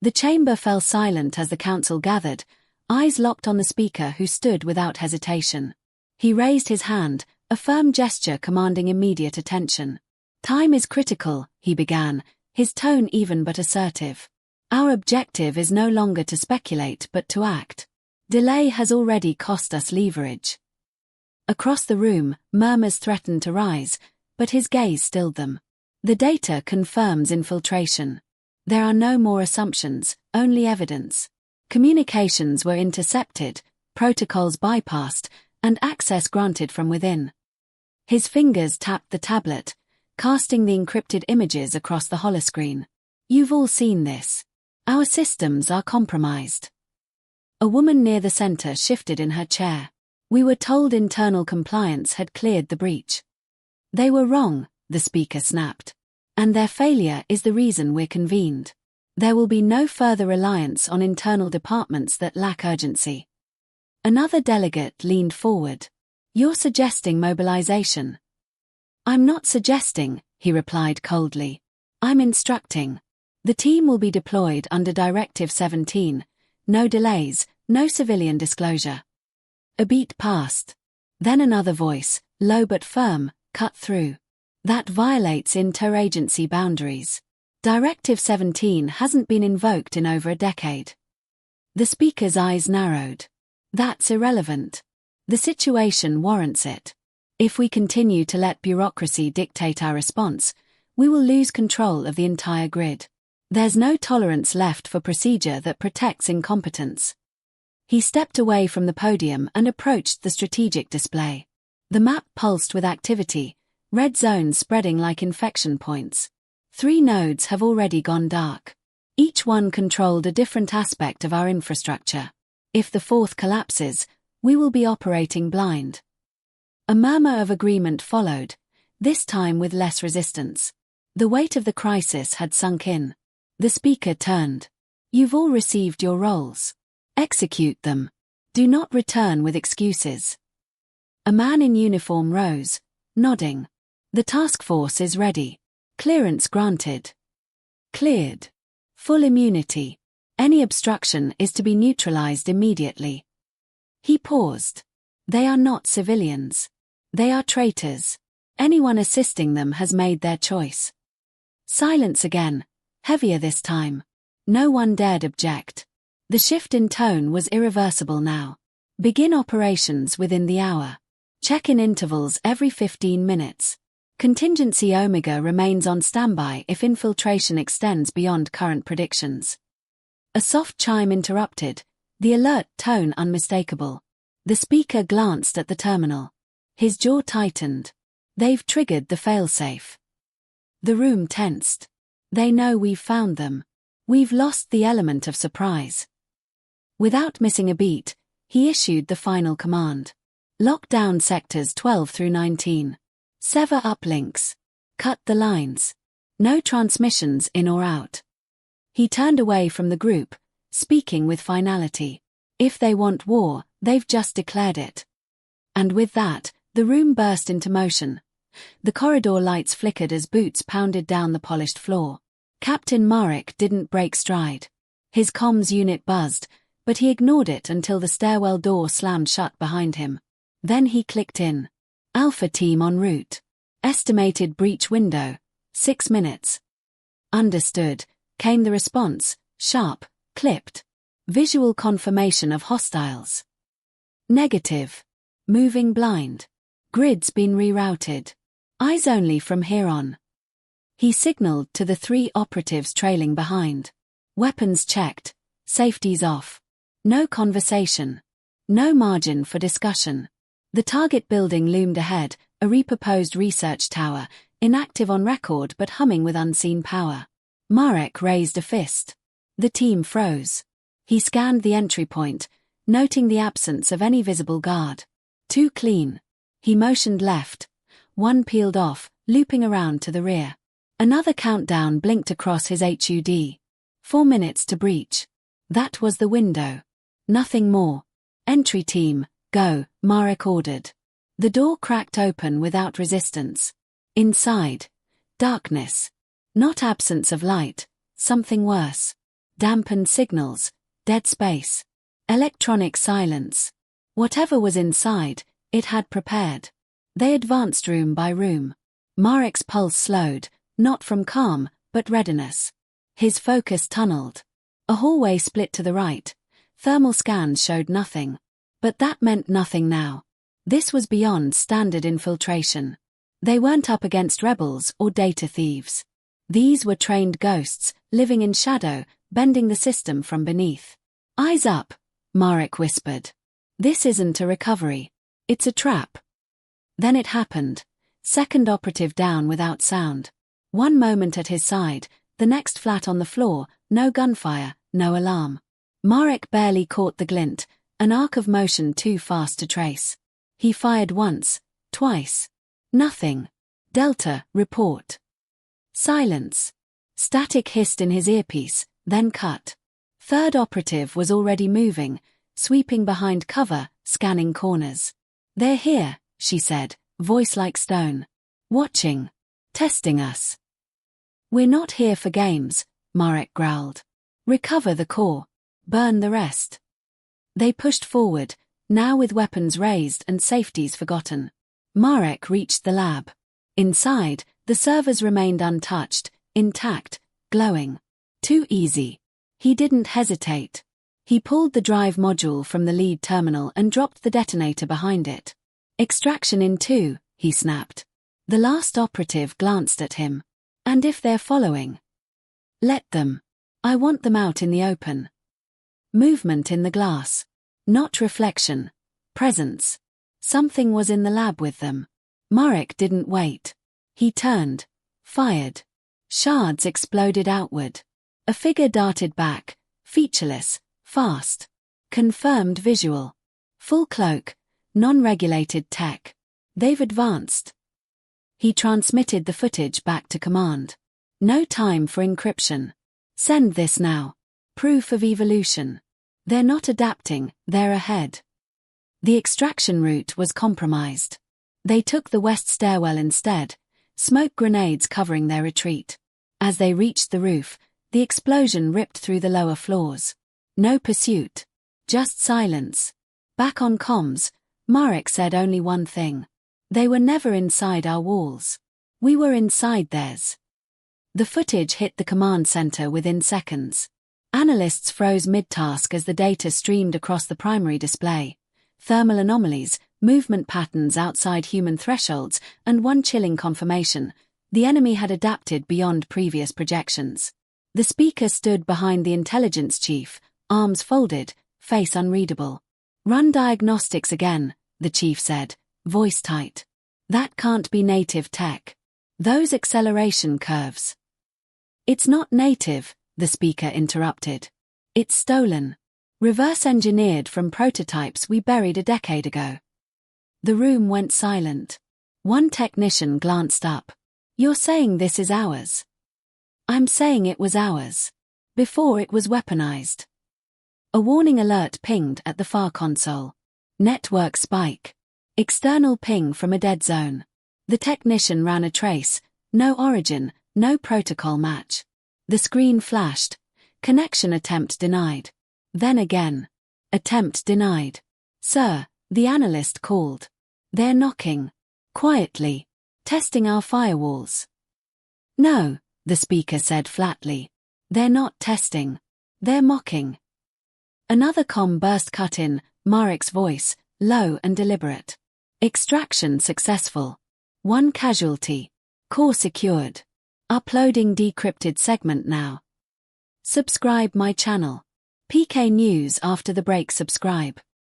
The chamber fell silent as the council gathered, eyes locked on the speaker who stood without hesitation. He raised his hand, a firm gesture commanding immediate attention. "Time is critical," he began, his tone even but assertive. "Our objective is no longer to speculate but to act. Delay has already cost us leverage." Across the room, murmurs threatened to rise, but his gaze stilled them. "The data confirms infiltration. There are no more assumptions, only evidence. Communications were intercepted, protocols bypassed, and access granted from within." His fingers tapped the tablet, casting the encrypted images across the holoscreen. "You've all seen this. Our systems are compromised." A woman near the center shifted in her chair. "We were told internal compliance had cleared the breach." "They were wrong," the speaker snapped. "And their failure is the reason we're convened. There will be no further reliance on internal departments that lack urgency." Another delegate leaned forward. "You're suggesting mobilization." "I'm not suggesting," he replied coldly. "I'm instructing. The team will be deployed under Directive 17. No delays, no civilian disclosure." A beat passed. Then another voice, low but firm, cut through. "That violates interagency boundaries. Directive 17 hasn't been invoked in over a decade." The speaker's eyes narrowed. "That's irrelevant. The situation warrants it. If we continue to let bureaucracy dictate our response, we will lose control of the entire grid. There's no tolerance left for procedure that protects incompetence." He stepped away from the podium and approached the strategic display. The map pulsed with activity, red zones spreading like infection points. 3 nodes have already gone dark. Each one controlled a different aspect of our infrastructure. If the 4th collapses, we will be operating blind. A murmur of agreement followed, this time with less resistance. The weight of the crisis had sunk in. The speaker turned. "You've all received your roles. Execute them. Do not return with excuses." A man in uniform rose, nodding. "The task force is ready. Clearance granted." "Cleared. Full immunity. Any obstruction is to be neutralized immediately." He paused. "They are not civilians. They are traitors. Anyone assisting them has made their choice." Silence again, heavier this time. No one dared object. The shift in tone was irreversible now. "Begin operations within the hour. Check-in intervals every 15 minutes. Contingency Omega remains on standby if infiltration extends beyond current predictions." A soft chime interrupted, the alert tone unmistakable. The speaker glanced at the terminal. His jaw tightened. "They've triggered the failsafe." The room tensed. "They know we've found them. We've lost the element of surprise." Without missing a beat, he issued the final command. "Lock down sectors 12 through 19. Sever uplinks. Cut the lines. No transmissions in or out." He turned away from the group, speaking with finality. "If they want war, they've just declared it." And with that, the room burst into motion. The corridor lights flickered as boots pounded down the polished floor. Captain Marek didn't break stride. His comms unit buzzed, but he ignored it until the stairwell door slammed shut behind him. Then he clicked in. "Alpha team en route. Estimated breach window, 6 minutes. "Understood," came the response, sharp, clipped. "Visual confirmation of hostiles." "Negative. Moving blind. Grid's been rerouted. Eyes only from here on." He signaled to the 3 operatives trailing behind. "Weapons checked. Safety's off. No conversation. No margin for discussion." The target building loomed ahead, a reproposed research tower, inactive on record but humming with unseen power. Marek raised a fist. The team froze. He scanned the entry point, noting the absence of any visible guard. Too clean. He motioned left. One peeled off, looping around to the rear. Another countdown blinked across his HUD. 4 minutes to breach. That was the window. Nothing more. "Entry team, go," Marek ordered. The door cracked open without resistance. Inside, darkness. Not absence of light, something worse. Dampened signals, dead space. Electronic silence. Whatever was inside, it had prepared. They advanced room by room. Marek's pulse slowed, not from calm, but readiness. His focus tunneled. A hallway split to the right. Thermal scans showed nothing. But that meant nothing now. This was beyond standard infiltration. They weren't up against rebels or data thieves. These were trained ghosts, living in shadow, bending the system from beneath. "Eyes up," Marek whispered. "This isn't a recovery. It's a trap." Then it happened. Second operative down without sound. One moment at his side, the next flat on the floor, no gunfire, no alarm. Marek barely caught the glint, an arc of motion too fast to trace. He fired once, twice. Nothing. "Delta, report." Silence. Static hissed in his earpiece, then cut. Third operative was already moving, sweeping behind cover, scanning corners. "They're here," she said, voice like stone. "Watching. Testing us." "We're not here for games," Marek growled. "Recover the core. Burn the rest." They pushed forward, now with weapons raised and safeties forgotten. Marek reached the lab. Inside, the servers remained untouched, intact, glowing. Too easy. He didn't hesitate. He pulled the drive module from the lead terminal and dropped the detonator behind it. "Extraction in 2, he snapped. The last operative glanced at him. "And if they're following?" "Let them. I want them out in the open." Movement in the glass. Not reflection. Presence. Something was in the lab with them. Marek didn't wait. He turned. Fired. Shards exploded outward. A figure darted back, featureless, fast. Confirmed visual. Full cloak. Non-regulated tech. They've advanced. He transmitted the footage back to command. No time for encryption. Send this now. Proof of evolution. They're not adapting, they're ahead. The extraction route was compromised. They took the west stairwell instead, smoke grenades covering their retreat. As they reached the roof, the explosion ripped through the lower floors. No pursuit. Just silence. Back on comms, Marek said only one thing. "They were never inside our walls. We were inside theirs." The footage hit the command center within seconds. Analysts froze mid-task as the data streamed across the primary display. Thermal anomalies, movement patterns outside human thresholds, and one chilling confirmation: the enemy had adapted beyond previous projections. The speaker stood behind the intelligence chief, arms folded, face unreadable. "Run diagnostics again," the chief said, voice tight. "That can't be native tech. Those acceleration curves." "It's not native," the speaker interrupted. "It's stolen. Reverse-engineered from prototypes we buried a decade ago." The room went silent. One technician glanced up. "You're saying this is ours?" "I'm saying it was ours. Before it was weaponized." A warning alert pinged at the far console. Network spike. External ping from a dead zone. The technician ran a trace. No origin, no protocol match. The screen flashed. Connection attempt denied. Then again. Attempt denied. "Sir," the analyst called. "They're knocking. Quietly. Testing our firewalls." "No," the speaker said flatly. "They're not testing. They're mocking." Another comm burst cut in, Marek's voice, low and deliberate. "Extraction successful. One casualty. Core secured. Uploading decrypted segment now. Subscribe my channel. PK News after the break. Subscribe.